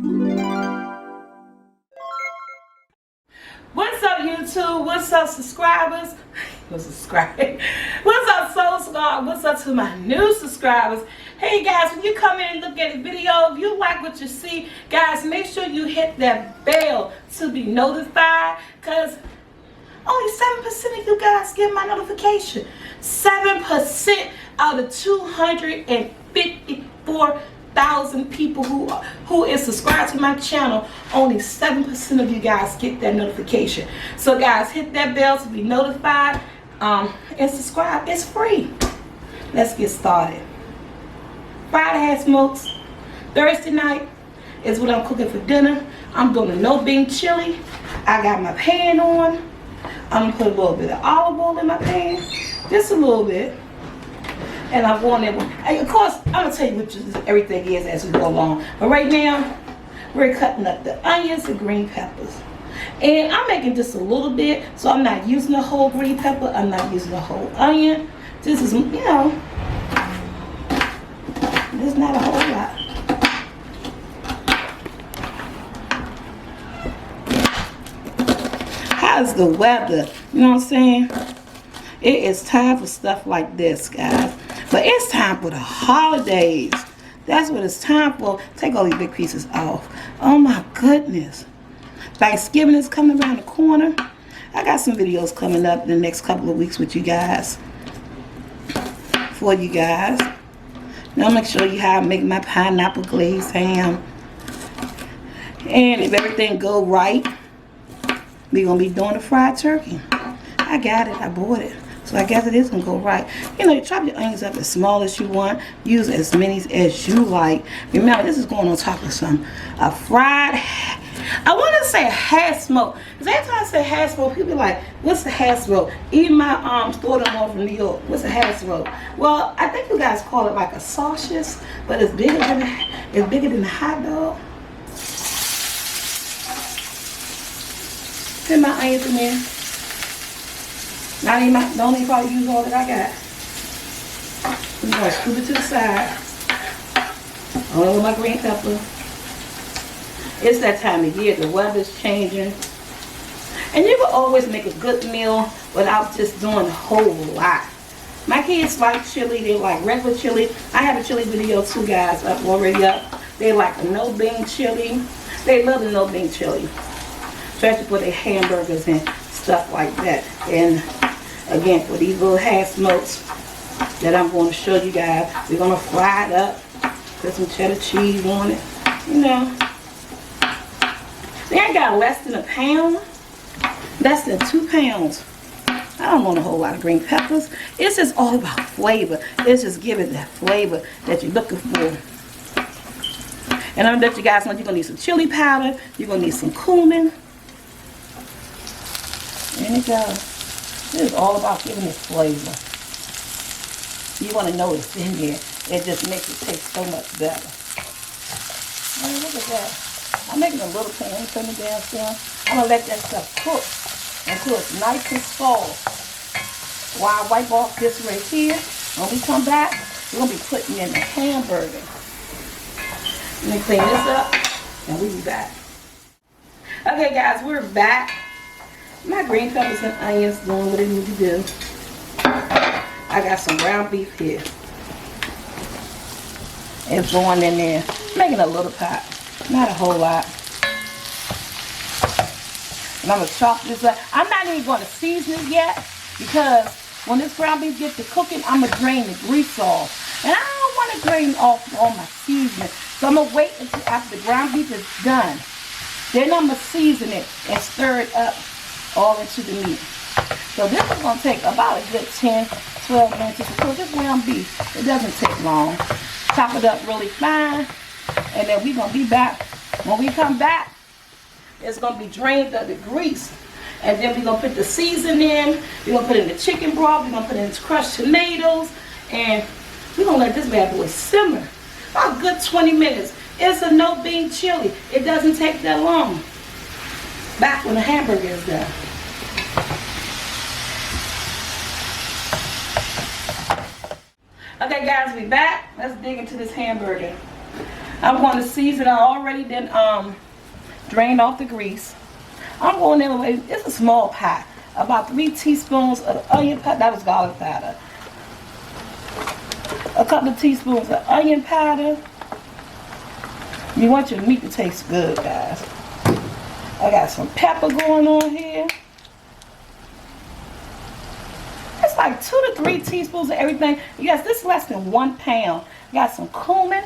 What's up, YouTube? What's up, subscribers? What's up, Soul Squad? What's up to my new subscribers? Hey guys, when you come in and look at the video, if you like what you see, guys, make sure you hit that bell to be notified, because only 7% of you guys get my notification. 7% out of 254,000 people who is subscribed to my channel, only 7% of you guys get that notification. So guys, hit that bell to be notified, and subscribe. It's free. Let's get started. Friday had smokes. Thursday night is what I'm cooking for dinner. I'm doing a no bean chili. I got my pan on. I'm gonna put a little bit of olive oil in my pan, just a little bit. And I'm going in. Of course, I'm gonna tell you what everything is as we go along. But right now, we're cutting up the onions and green peppers. And I'm making just a little bit, so I'm not using the whole green pepper. I'm not using the whole onion. This is, there's not a whole lot. How's the weather? You know what I'm saying? It is time for stuff like this, guys. But it's time for the holidays. That's what it's time for. Take all these big pieces off. Oh my goodness. Thanksgiving is coming around the corner. I got some videos coming up in the next couple of weeks with you guys. For you guys. Now I'm going to show you how I make my pineapple glazed ham. And if everything go right, we're going to be doing a fried turkey. I got it. I bought it. So I guess it is going to go right. You know, you chop your onions up as small as you want. Use as many as you like. Remember, this is going on top of a fried, I want to say half smoke. Because every time I say half smoke, people be like, what's a half smoke? Even my store them off from New York. What's a half smoke? Well, I think you guys call it like a sausage, but it's bigger than a hot dog. Put my onions in there. Don't even probably use all that I got. I'm going to scoop it to the side. Along with my green pepper. It's that time of year. The weather's changing. And you can always make a good meal without just doing a whole lot. My kids like chili. They like regular chili. I have a chili video too, guys, already up. They like a no bean chili. They love the no bean chili. Especially for their hamburgers and stuff like that. And again, for these little half smokes that I'm going to show you guys, we're going to fry it up, put some cheddar cheese on it, you know. They ain't got less than a pound, less than 2 pounds. I don't want a whole lot of green peppers. It's just all about flavor. It's just giving that flavor that you're looking for. And I'm going to let you guys know you're going to need some chili powder, you're going to need some cumin. There you go. This is all about giving it flavor. You want to know it's in there. It just makes it taste so much better. Oh, look at that. I'm making a little pan. Let me turn it down some. I'm going to let that stuff cook until it's nice and soft. While I wipe off this right here, when we come back, we're going to be putting in the hamburger. Let me clean this up, and we'll be back. Okay, guys, we're back. My green peppers and onions doing what they need to do. I got some ground beef here. It's going in there. Making a little pot. Not a whole lot. And I'm going to chop this up. I'm not even going to season it yet. Because when this ground beef gets to cooking, I'm going to drain the grease off. And I don't want to drain off all my seasoning. So I'm going to wait until after the ground beef is done. Then I'm going to season it and stir it up all into the meat. So this is going to take about a good 10, 12 minutes to cook this ground beef. It doesn't take long. Chop it up really fine. And then we're going to be back. When we come back, it's going to be drained of the grease. And then we're going to put the seasoning in. We're going to put in the chicken broth. We're going to put in the crushed tomatoes. And we're going to let this bad boy simmer. About a good 20 minutes. It's a no bean chili. It doesn't take that long. Back when the hamburger is done. Okay guys, we back. Let's dig into this hamburger. I'm going to season. I already then drained off the grease. I'm going in with, it's a small pot, about 3 teaspoons of onion powder. That was garlic powder. A couple of teaspoons of onion powder. You want your meat to taste good, guys. I got some pepper going on here. It's like 2 to 3 teaspoons of everything. Yes, this is less than 1 pound. Got some cumin.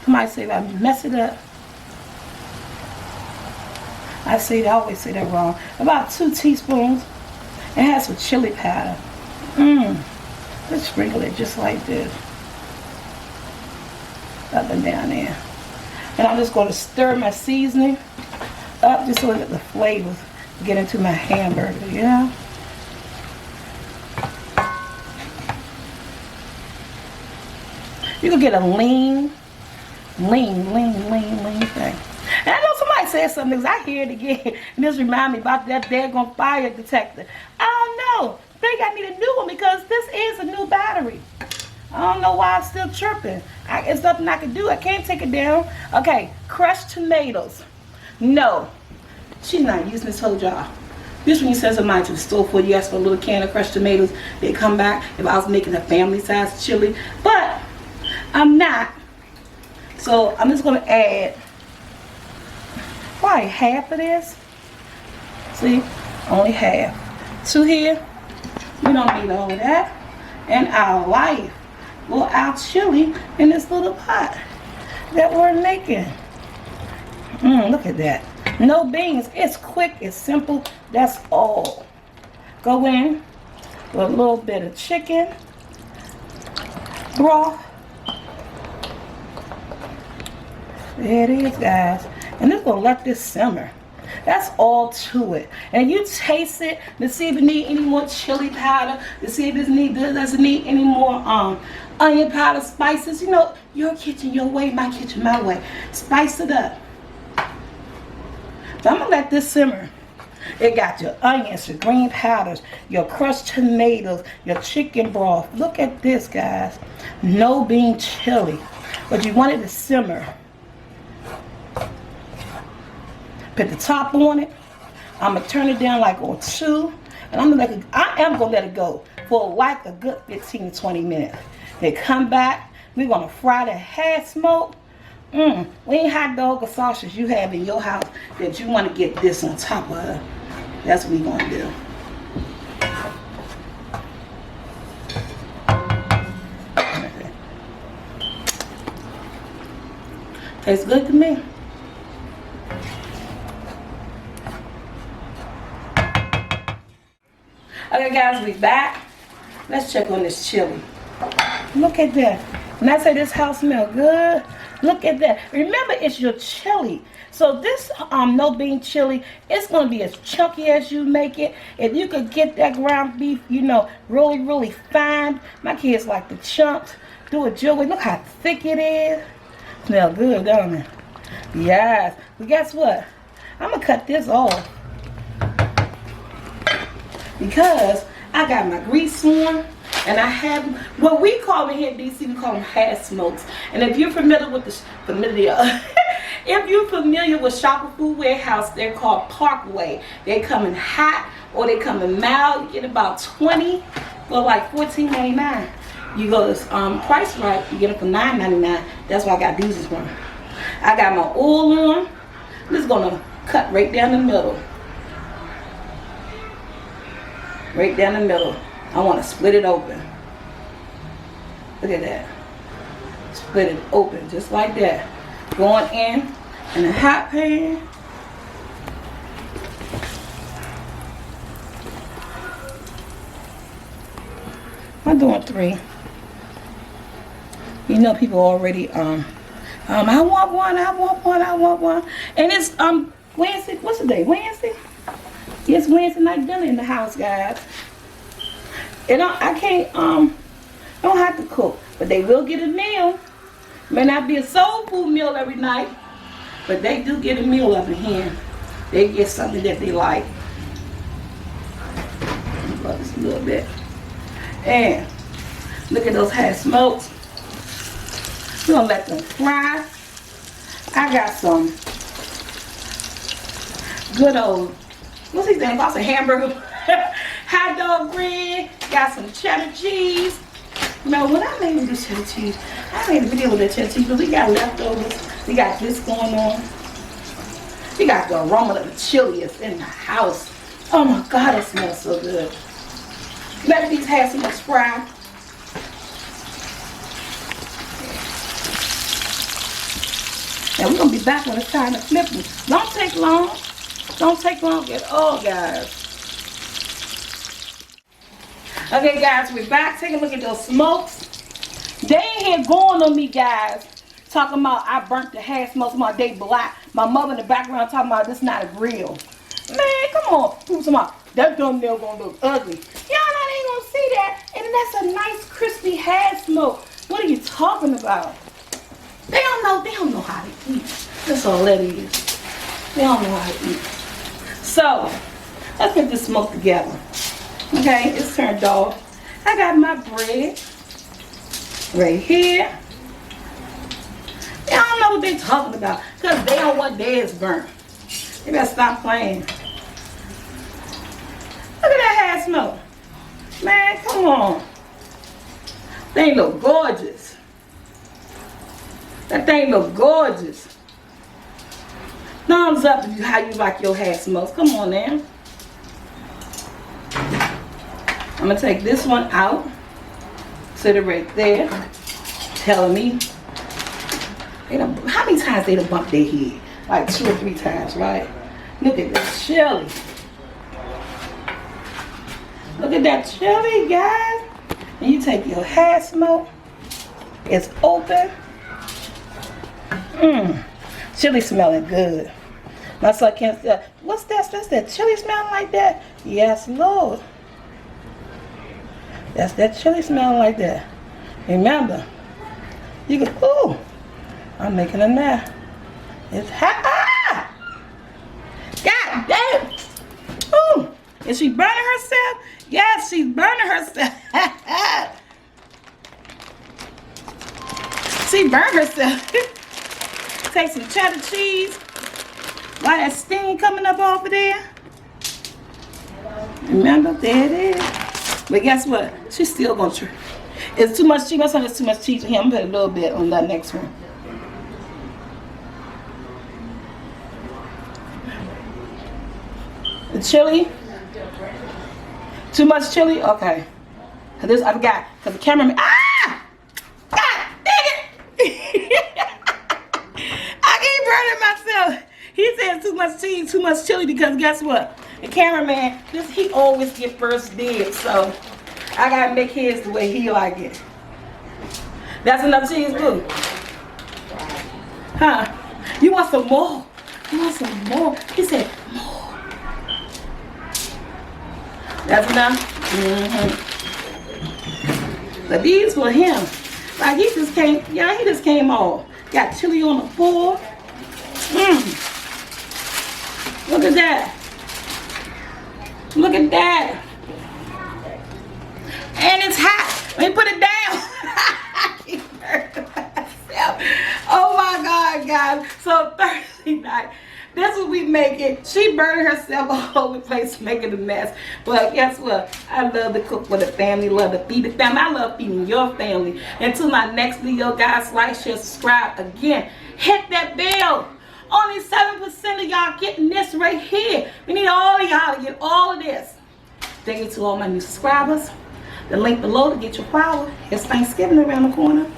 Somebody say I mess it up. I always say that wrong. About 2 teaspoons. It has some chili powder. Let's sprinkle it just like this. Up and down there. And I'm just going to stir my seasoning up just so that the flavors get into my hamburger, you know? You can get a lean thing. And I know somebody said something, because I hear it again, and this remind me about that daggone fire detector. I don't know. I think I need a new one, because this is a new battery. I don't know why I'm still chirping. It's nothing I can do. I can't take it down. Okay, crushed tomatoes. No, she's not using this whole jar. This when you send somebody to the store for you ask for a little can of crushed tomatoes, they come back. If I was making a family size chili, but I'm not. So I'm just gonna add probably half of this. See, only half. 2 here. We don't need all of that. And our life, or our chili in this little pot that we're making. Look at that. No beans. It's quick. It's simple. That's all. Go in with a little bit of chicken broth. There it is, guys. And it's going to let this simmer. That's all to it. And you taste it to see if it needs any more chili powder, to see if it doesn't need any more onion powder, spices. You know, your kitchen your way, my kitchen my way. Spice it up. So I'm going to let this simmer. It got your onions, your green powders, your crushed tomatoes, your chicken broth. Look at this, guys. No bean chili. But you want it to simmer. Put the top on it. I'm gonna turn it down like on 2, and I am gonna let it go for like a good 15 to 20 minutes. Then come back. We're gonna fry the half smoke. Any hot dog or sausage you have in your house that you want to get this on top of, that's what we're gonna do. Tastes good to me. Okay, guys, we back. Let's check on this chili. Look at that. When I say this house smells good, look at that. Remember, it's your chili. So this no bean chili, it's going to be as chunky as you make it. If you could get that ground beef, you know, really, really fine. My kids like the chunks. Do a jewelry. Look how thick it is. Smell good, don't it? Yes. But guess what? I'm going to cut this off. Because I got my grease on, and I have what we call them here in DC, we call them half smokes. And if you're familiar with if you're familiar with Shopper Food Warehouse, they're called Parkway. They come in hot or they come in mild. You get about 20 for like $14.99. You go to Price Right, you get it for $9.99. That's why I got these from. I got my oil on. I'm just gonna cut right down the middle. Right down the middle. I want to split it open. Look at that. Split it open just like that. Going in a hot pan. I'm doing 3. You know, people already I want one, I want one, I want one. And it's Wednesday. What's the day? Wednesday? It's Wednesday night dinner in the house, guys. And I can't don't have to cook, but they will get a meal. May not be a soul food meal every night, but they do get a meal up in here. They get something that they like. Just a little bit. And look at those half smokes. We're gonna let them fry. I got some good old, what's these things? Lots of hamburger, hot dog bread. Got some cheddar cheese. No, when I made this cheddar cheese, I made a video with that cheddar cheese, but we got leftovers. We got this going on. We got the aroma of the chiliest in the house. Oh my God, it smells so good. Let these have some fry. And we're going to be back when it's time to flip them. Don't take long. Don't take long at all, guys. Okay, guys, we're back. Take a look at those smokes. They ain't here going on me, guys. Talking about I burnt the hash smokes my day black. My mother in the background talking about this not a grill. Man, come on. People talking about that thumbnail gonna look ugly. Y'all not ain't gonna see that. And that's a nice crispy hash smoke. What are you talking about? They don't know how to eat. That's all that is. They don't know how to eat. So, let's get this smoke together. Okay, it's turned off. I got my bread right here. They don't know what they're talking about because they don't want theirs burnt. They better stop playing. Look at that hash smoke. Man, come on. They look gorgeous. That thing look gorgeous. Thumbs up if you how you like your hash smokes. Come on now. I'm gonna take this one out. Sit it right there. Telling me. How many times they done bumped their head? Like 2 or 3 times, right? Look at this chili. Look at that chili, guys. And you take your hash smoke. It's open. Chili smelling good. My son can't say, what's that? That's that chili smelling like that? Yes, Lord. That's that chili smelling like that. Remember, you can, ooh, I'm making a mess. It's hot. Ah! God damn. Ooh, is she burning herself? Yes, she's burning herself. She burned herself. Take some cheddar cheese. Why that steam coming up off of there? Remember, there it is. But guess what? She's still gonna try. It's too much cheese. My son, it's too much cheese for him. I'm gonna put a little bit on that next one. The chili. Too much chili? Okay. Cause this I forgot. Cause the cameraman. Ah! God dang it! I keep burning myself. He said too much cheese, too much chili because guess what? The cameraman, he always get first dibs, so I gotta make his the way he like it. That's enough cheese, boo. Huh? You want some more? You want some more? He said more. That's enough? But these for him. Like he just came, yeah, he just came off. Got chili on the floor. Look at that. Look at that. And it's hot. Let me put it down. I keep burning myself. Oh my God, guys. So Thursday night, this is what we make it. She burned herself all over the place making a mess. But guess what? I love to cook for the family. Love to feed the family. I love feeding your family. Until my next video, guys, like, share, subscribe. Again, hit that bell. Only 7% of y'all getting this right here. We need all of y'all to get all of this. Thank you to all my new subscribers. The link below to get your flower. It's Thanksgiving around the corner.